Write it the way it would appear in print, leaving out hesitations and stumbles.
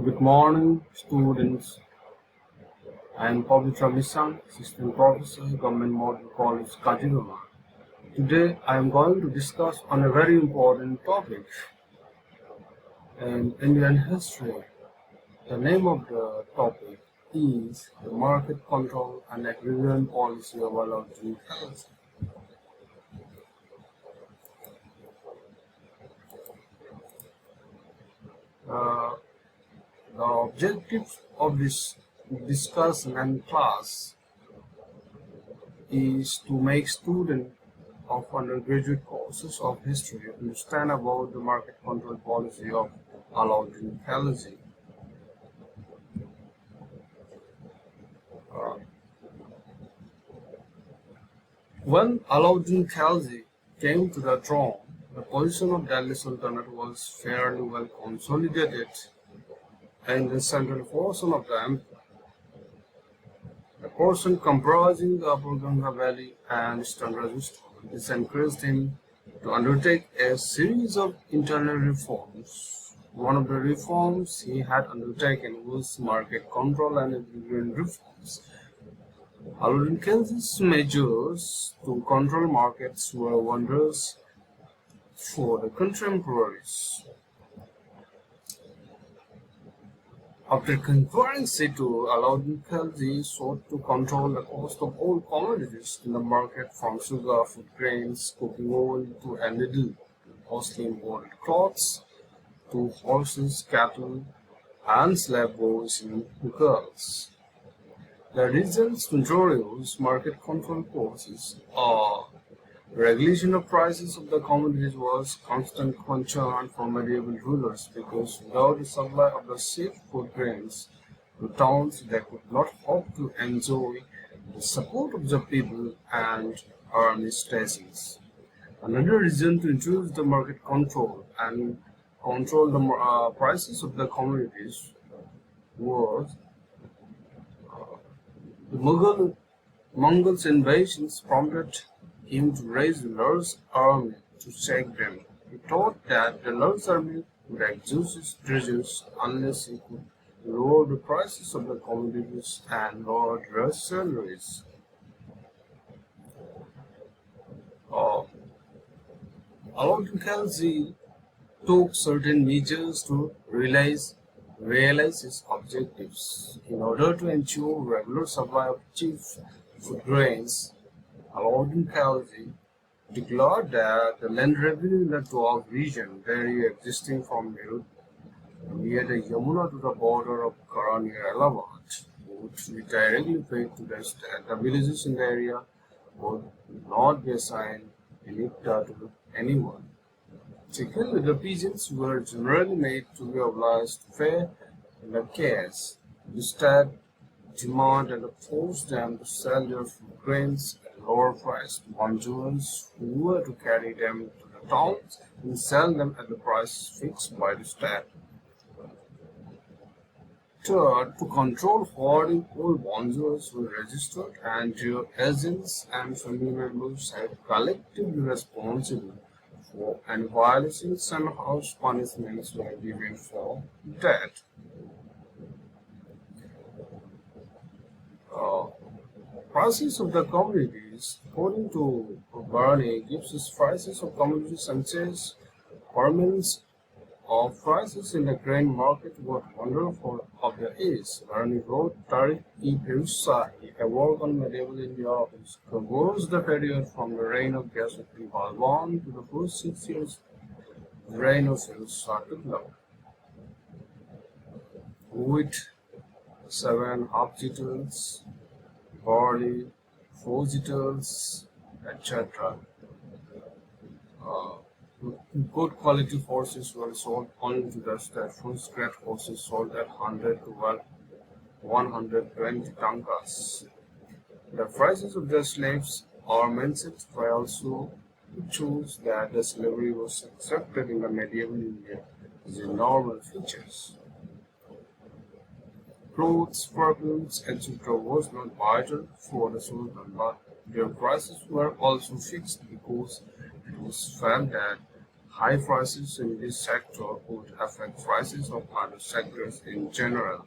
Good morning, students. I am Pavitra Misan, Assistant Professor, Government Model College, Kajirama. Today, I am going to discuss on a very important topic in Indian history. The name of the topic is the market control and agrarian policy of Allauddin Khelji. Uh, the objective of this discussion and class is to make students of undergraduate courses of history understand about the market control policy of Allauddin Khelji. Uh, when Allauddin Khelji came to the throne, the position of Delhi Sultanate was fairly well consolidated in the central portion of the empire. A portion comprising the Upper Ganga Valley and Eastern Rajasthan. This encouraged him to undertake a series of internal reforms. One of the reforms he had undertaken was market control and agrarian reforms. Allauddin Khelji's measures to control markets were wondrous for the contemporaries. After conferring Situ, Allauddin Khelji sought to control the cost of all commodities in the market, from sugar, food grains, cooking oil to a needle, costly imported cloths, to horses, cattle, and slave boys and girls. The reasons to introduce market control policies are regulation of prices of the commodities was constant concern for medieval rulers, because without the supply of the safe food grains to towns, they could not hope to enjoy the support of the people and army stations. Another reason to introduce the market control and control the prices of the commodities was the Mongols' invasions prompted him to raise a large army to shake them. He thought that the large army would exhaust its treasures unless he could lower the prices of the commodities and lower their salaries. Uh, Allauddin Khelji took certain measures to realize his objectives. In order to ensure regular supply of cheap food grains, Allauddin Khelji declared that the land revenue in the Doab region, area existing from near the Yamuna to the border of Kara near Allahabad, would be directly paid to the state. The villages in the area would not be assigned any hectare to anyone. Secondly, the peasants were generally made to be obliged to pay in the case the state demand and forced them to sell their food grains at a lower price to Manjurans who were to carry them to the towns and sell them at the price fixed by the state. Third, to control hoarding, all bondsmen were registered and their agents and family members had collectively responsible for and violations and harsh punishments were given for that. Uh, Prices of the commodities, according to Barney, gives us prices of commodities and says permanence of prices in the grain market what wonderful of the is. Barney wrote Tariq-e-Pirsahi, a work on medieval India, which covers the period from the reign of Ghazipur Balban to the first 6 years of the reign of Firuzshah Tughlaq. Wheat, 7 half-jitters, barley, 4 jitters, etc. Good quality horses were sold only to the state. First grade horses sold at 100 to 120 tankas. The prices of the slaves are mentioned by also shows that the slavery was accepted in the medieval India as a normal features. Clothes, perfumes, etc. was not vital for the Sultan, but their prices were also fixed because it was felt that High prices in this sector would affect prices of other sectors in general.